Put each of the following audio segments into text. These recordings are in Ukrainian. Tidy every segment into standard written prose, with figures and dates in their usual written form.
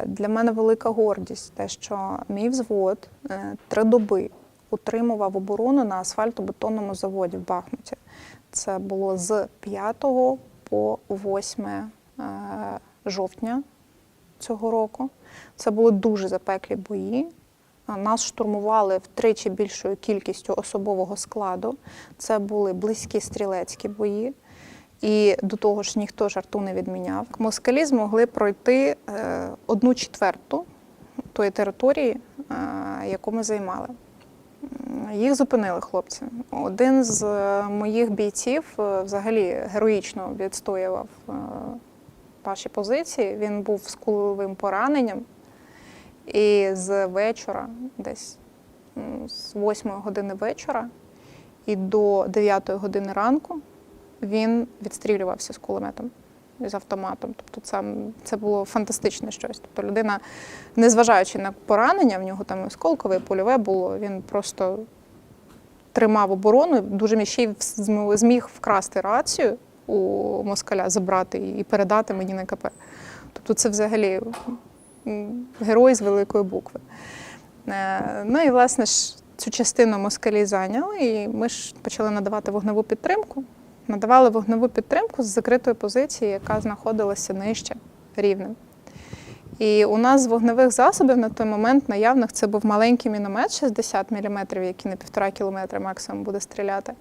Для мене велика гордість те, що мій взвод 3 доби утримував оборону на асфальтобетонному заводі в Бахмуті. Це було з 5 по 8 жовтня цього року. Це були дуже запеклі бої. Нас штурмували втричі більшою кількістю особового складу. Це були близькі стрілецькі бої. І до того ж ніхто жарту не відміняв. Москалі змогли пройти 1/4 тої території, яку ми займали. Їх зупинили хлопці. Один з моїх бійців взагалі героїчно відстоював наші позиції. Він був з кулевим пораненням. І з вечора, десь з 8 години вечора і до 9 години ранку він відстрілювався з кулеметом і з автоматом. Тобто це було фантастичне щось. Тобто людина, незважаючи на поранення, в нього там осколкове, польове було, він просто тримав оборону, дуже ще й зміг вкрасти рацію у москаля, забрати і передати мені на КП. Тобто це взагалі герой з великої букви. Ну і, власне, ж, цю частину москалі зайняли, і ми ж почали надавати вогневу підтримку. Надавали вогневу підтримку з закритої позиції, яка знаходилася нижче рівнем. І у нас з вогневих засобів на той момент наявних це був маленький міномет 60 мм, який на 1,5 кілометра максимум буде стріляти,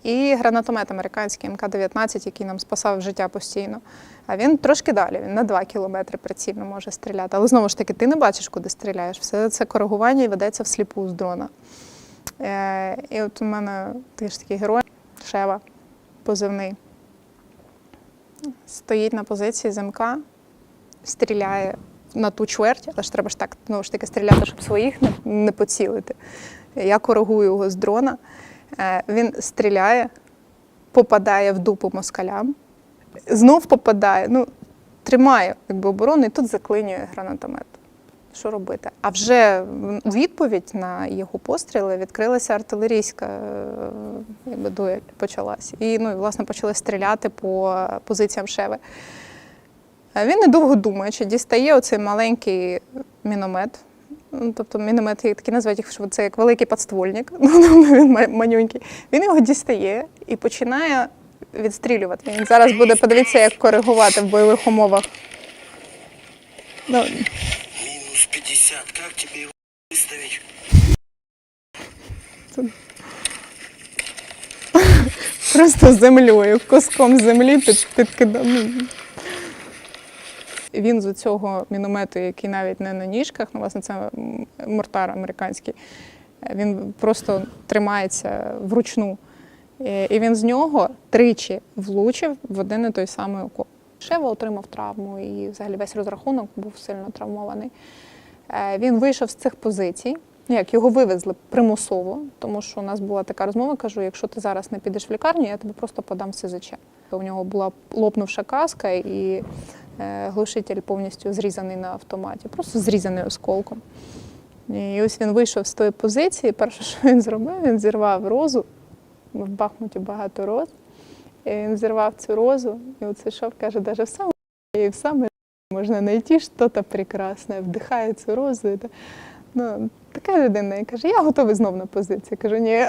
і гранатомет американський МК-19, який нам спасав життя постійно. А він трошки далі, він на 2 кілометри прицільно може стріляти. Але знову ж таки, ти не бачиш, куди стріляєш. Все це коригування ведеться всліпу з дрона. І от у мене такий герой, Шева, позивний, стоїть на позиції з МК, стріляє на ту чверть, але ж треба ж так, знову ж таки, стріляти, щоб своїх не поцілити. Я коригую його з дрона. Він стріляє, попадає в дупу москалям, знов попадає, тримає оборону, і тут заклинює гранатомет. Що робити? А вже у відповідь на його постріли відкрилася артилерійська дуель, почалась. І, власне, почали стріляти по позиціям Шеви. Він, недовго думаючи, дістає оцей маленький міномет. Тобто міномет, такі називають їх, що це як великий підствольник, він манюнький. Він його дістає і починає відстрілювати. Він зараз буде, подивіться, як коригувати в бойових умовах. Минус 50, как тебе его выставить? Просто землею, куском землі підкидав. Він з цього міномету, який навіть не на ніжках, власне, це мортар американський, він просто тримається вручну. І він з нього тричі влучив в один і той самий окоп. Шева отримав травму, і взагалі весь розрахунок був сильно травмований. Він вийшов з цих позицій. Його вивезли примусово, тому що у нас була така розмова, кажу, якщо ти зараз не підеш в лікарню, я тебе просто подам в СЗЧ. У нього була лопнувша каска і глушитель повністю зрізаний на автоматі, просто зрізаний осколком. І ось він вийшов з тої позиції, перше, що він зробив, він зірвав розу, в Бахмуті багато роз, і він зірвав цю розу, і оце йшов, каже, навіть в саме можна знайти щось прекрасне, вдихає цю розу. Така людина, і каже, я готовий знов на позиції. Кажу, ні.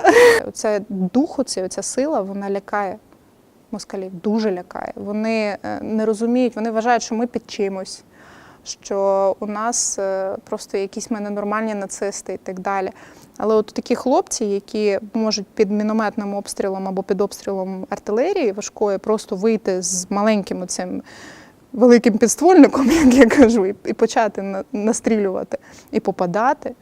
Оце дух, оця сила, вона лякає москалів, дуже лякає. Вони не розуміють, вони вважають, що ми під чимось, що у нас просто якісь ми ненормальні нацисти і так далі. Але от такі хлопці, які можуть під мінометним обстрілом або під обстрілом артилерії важкої просто вийти з маленьким оцим великим підствольником, як я кажу, і почати настрілювати, і попадати.